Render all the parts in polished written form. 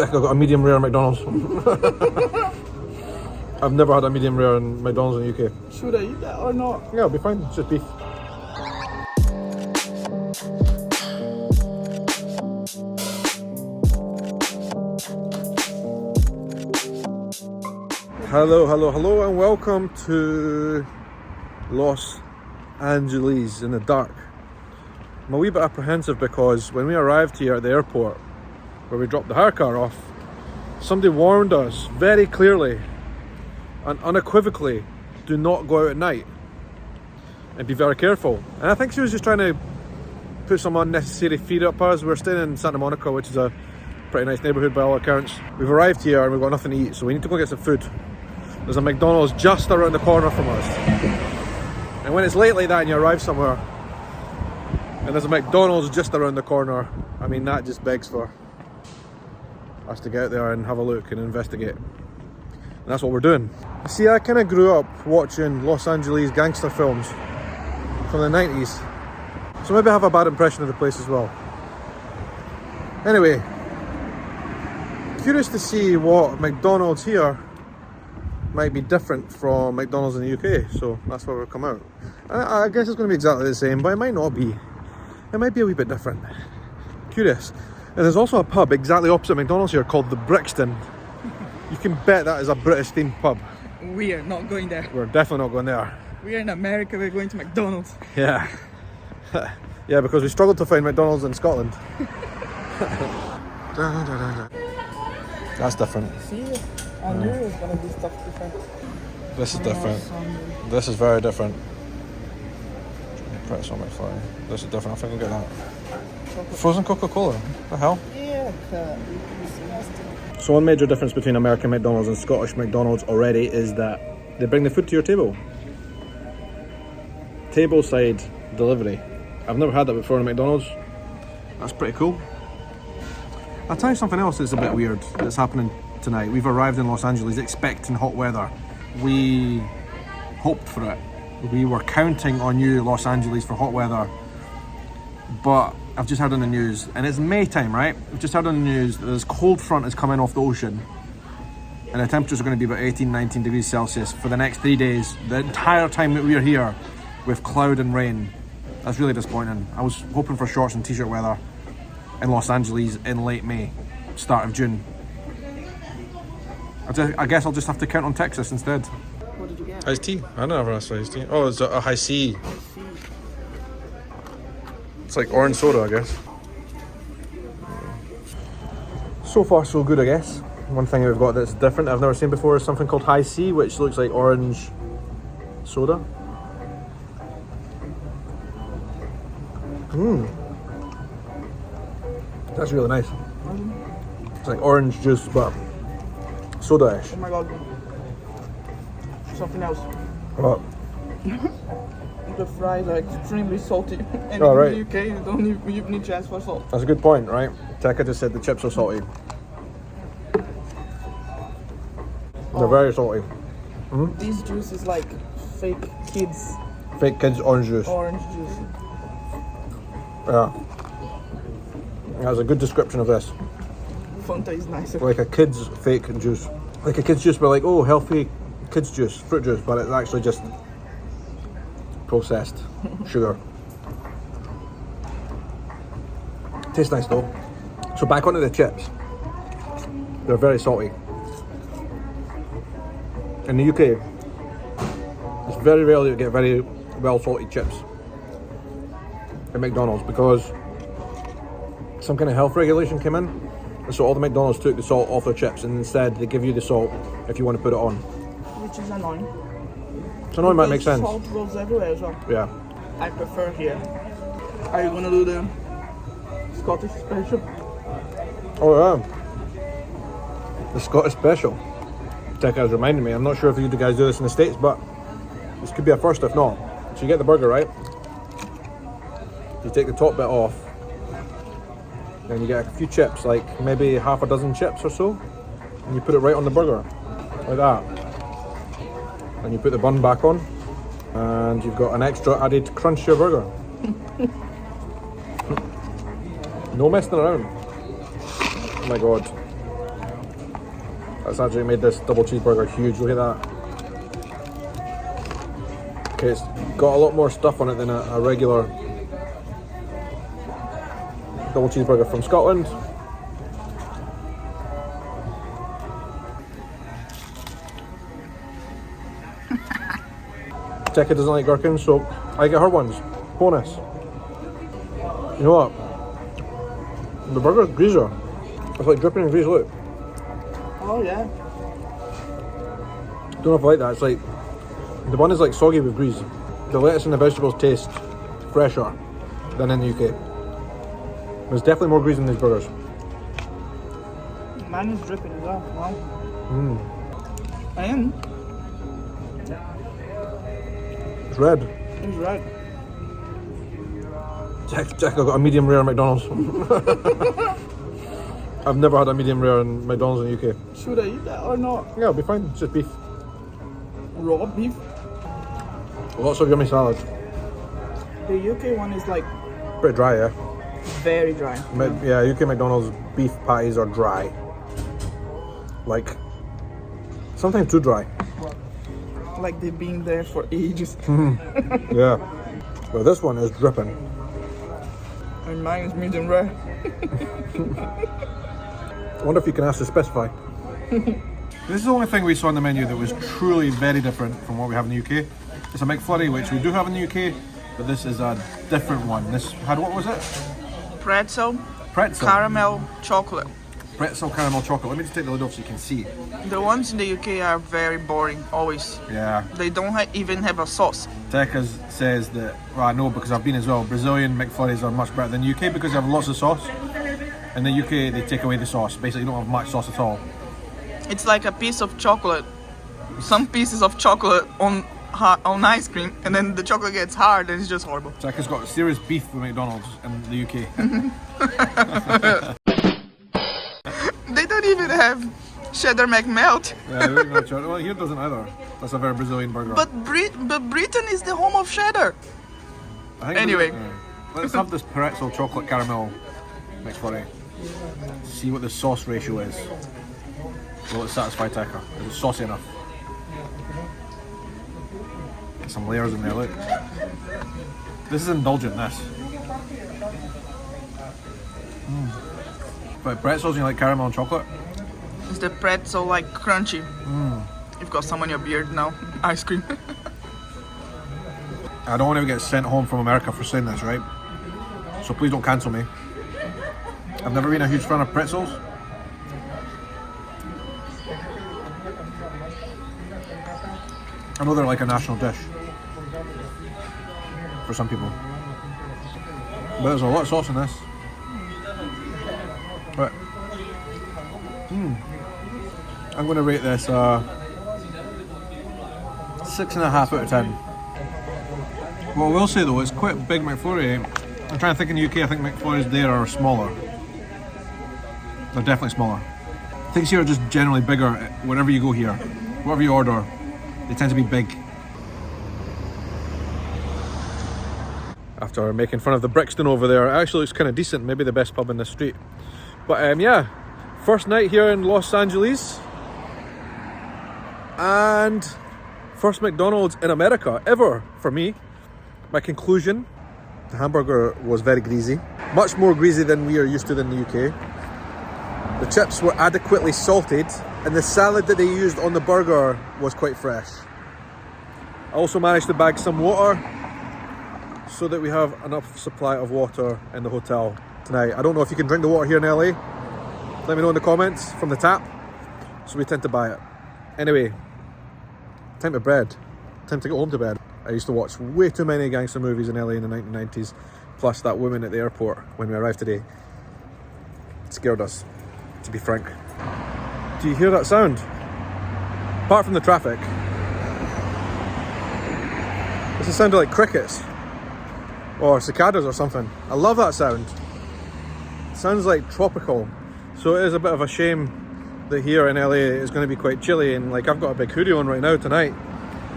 Jack, I got a medium rare McDonald's. I've never had a medium rare in McDonald's in the UK. Should I eat that or not? Yeah, it'll be fine. It's just beef. Hello, and welcome to Los Angeles in the dark. I'm a wee bit apprehensive because when we arrived here at the airport, where we dropped the hire car off, somebody warned us very clearly and unequivocally, do not go out at night and be very careful. And I think she was just trying to put some unnecessary fear up us. We're staying in Santa Monica, which is a pretty nice neighbourhood by all accounts. We've arrived here and we've got nothing to eat, so we need to go get some food. There's a McDonald's just around the corner from us. And when it's late like that and you arrive somewhere and there's a McDonald's just around the corner, I mean, that just begs for us to get out there and have a look and investigate. And that's what we're doing. See, I kind of grew up watching Los Angeles gangster films from the 90s, so maybe I have a bad impression of the place as well. Anyway, curious to see what McDonald's here might be different from McDonald's in the UK, so that's why we've come out. I guess it's going to be exactly the same, but it might not be. It might be a wee bit different. Curious. And there's also a pub exactly opposite McDonald's here called the Brixton. You can bet that is a British themed pub. We are not going there. We're definitely not going there. We are in America, we're going to McDonald's. Yeah. Yeah, because we struggled to find McDonald's in Scotland. That's different. See, I knew it was going to be stuff different. This is different. This is very different. Press on McFlurry. This is different. I think we'll get that. Frozen Coca-Cola. What the hell? Yeah, So one major difference between American McDonald's and Scottish McDonald's already is that they bring the food to your table. Table side delivery. I've never had that before in McDonald's. That's pretty cool. I'll tell you something else that's a bit weird that's happening tonight. We've arrived in Los Angeles expecting hot weather. We hoped for it. We were counting on you, Los Angeles, for hot weather. But I've just heard on the news, and it's May time, right? We've just heard on the news that this cold front is coming off the ocean and the temperatures are going to be about 18, 19 degrees Celsius for the next 3 days. The entire time that we're here with cloud and rain. That's really disappointing. I was hoping for shorts and t-shirt weather in Los Angeles in late May, start of June. I guess I'll just have to count on Texas instead. What did you get? Iced tea? I never asked for iced tea. Oh, it's a high C. It's like orange soda, I guess. So far, so good, I guess. One thing we've got that's different, I've never seen before, is something called High C, which looks like orange soda. That's really nice. It's like orange juice, but soda-ish. Oh my god. Something else. What? The fries are extremely salty. And Oh, in right. the UK, you don't need chance for salt. That's a good point, right? Tekka just said the chips are salty. They're very salty. This juice is like fake kids Fake kids orange juice. orange juice. Yeah. That's a good description of this. Fanta is nicer. Like a kid's fake juice. Like a kid's juice, but like, oh, healthy kids juice, fruit juice, but it's actually just processed sugar. Tastes nice though. So back onto the chips. They're very salty. In the UK, it's very rare that you get very well salted chips at McDonald's because some kind of health regulation came in, and so all the McDonald's took the salt off their chips, and instead they give you the salt if you want to put it on. Which is annoying. So annoying might make sense. Salt goes everywhere as well. Yeah. I prefer here. Are you gonna do the Scottish special? Oh yeah. The Scottish special. Tekka has reminded me, I'm not sure if you guys do this in the States, but this could be a first if not. So you get the burger, right? You take the top bit off, then you get a few chips, like maybe half a dozen chips or so, and you put it right on the burger, like that. And you put the bun back on, and you've got an extra added crunch to your burger. No messing around. Oh my god. That's actually made this double cheeseburger huge. Look at that. Okay, it's got a lot more stuff on it than a regular double cheeseburger from Scotland. Tekka doesn't like gherkins, so I get her ones. Bonus. You know what? The burger's greasier. It's like dripping in grease, look. Oh yeah. Don't know if I like that. It's like, the bun is like soggy with grease. The lettuce and the vegetables taste fresher than in the UK. There's definitely more grease in these burgers. Mine is dripping as well. Wow. And It's red. it's red. Jack, I got a medium rare at McDonald's. I've never had a medium rare in McDonald's in the UK. Should I eat that or not? Yeah, it'll be fine. It's just beef. Raw beef. Lots of yummy salad. The UK one is like Pretty dry, yeah. very dry. Yeah, UK McDonald's beef patties are dry. Like, sometimes too dry. Like they've been there for ages. Yeah. Well, this one is dripping. And mine is medium rare. I wonder if you can ask to specify. This is the only thing we saw on the menu that was truly very different from what we have in the UK. It's a McFlurry, which we do have in the UK, but this is a different one. This had, what was it? Pretzel, caramel, chocolate. Pretzel caramel chocolate. Let me just take the lid off so you can see. The ones in the UK are very boring, always. Yeah. They don't even have a sauce. Tekka says that, well, I know because I've been as well, Brazilian McFlurries are much better than UK because they have lots of sauce. In the UK, they take away the sauce. Basically, you don't have much sauce at all. It's like a piece of chocolate. Some pieces of chocolate on ice cream, and then the chocolate gets hard and it's just horrible. Tekka's got serious beef with McDonald's in the UK. They don't even have cheddar McMelt. Yeah, they don't even have cheddar. Well, here doesn't either. That's a very Brazilian burger. But Britain is the home of cheddar. I think Anyway. Let's have this pretzel chocolate caramel McFlurry. See what the sauce ratio is. Will it satisfy Tekka? Is it saucy enough? Get some layers in there, look. This is indulgent, this. But pretzels, you like caramel and chocolate? Is the pretzel like crunchy? You've got some on your beard now. Ice cream. I don't want to get sent home from America for saying this, right? So please don't cancel me. I've never been a huge fan of pretzels. I know they're like a national dish for some people. But there's a lot of sauce in this. But I'm going to rate this 6.5 out of 10. What I will say though, it's quite a big McFlurry. I'm trying to think in the UK, I think McFlurries there are smaller. They're definitely smaller. Things here are just generally bigger wherever you go here. Whatever you order, they tend to be big. After making fun of the Brixton over there, it actually looks kind of decent, maybe the best pub in the street. But yeah, first night here in Los Angeles. And first McDonald's in America ever for me. My conclusion, the hamburger was very greasy. Much more greasy than we are used to in the UK. The chips were adequately salted and the salad that they used on the burger was quite fresh. I also managed to bag some water so that we have enough supply of water in the hotel tonight. I don't know if you can drink the water here in LA. Let me know in the comments from the tap. So we tend to buy it. Anyway, time to bed. Time to go home to bed. I used to watch way too many gangster movies in LA in the 1990s. Plus that woman at the airport when we arrived today. It scared us, to be frank. Do you hear that sound? Apart from the traffic, this is sounding like crickets or cicadas or something. I love that sound. It sounds like tropical. So it is a bit of a shame that here in LA it's going to be quite chilly, and like I've got a big hoodie on right now tonight,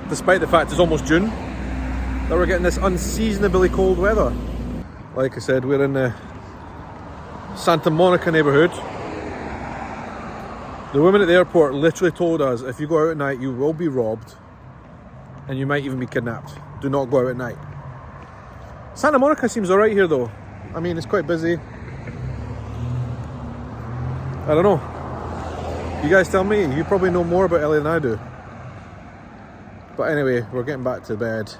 despite the fact it's almost June, that we're getting this unseasonably cold weather. Like I said, we're in the Santa Monica neighborhood. The woman at the airport literally told us if you go out at night you will be robbed and you might even be kidnapped. Do not go out at night. Santa Monica seems alright here though. I mean, it's quite busy. I don't know. You guys tell me. You probably know more about LA than I do. But anyway, we're getting back to bed.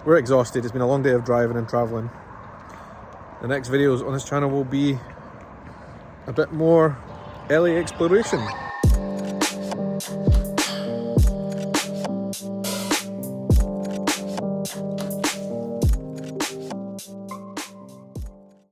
We're exhausted. It's been a long day of driving and travelling. The next videos on this channel will be a bit more LA exploration.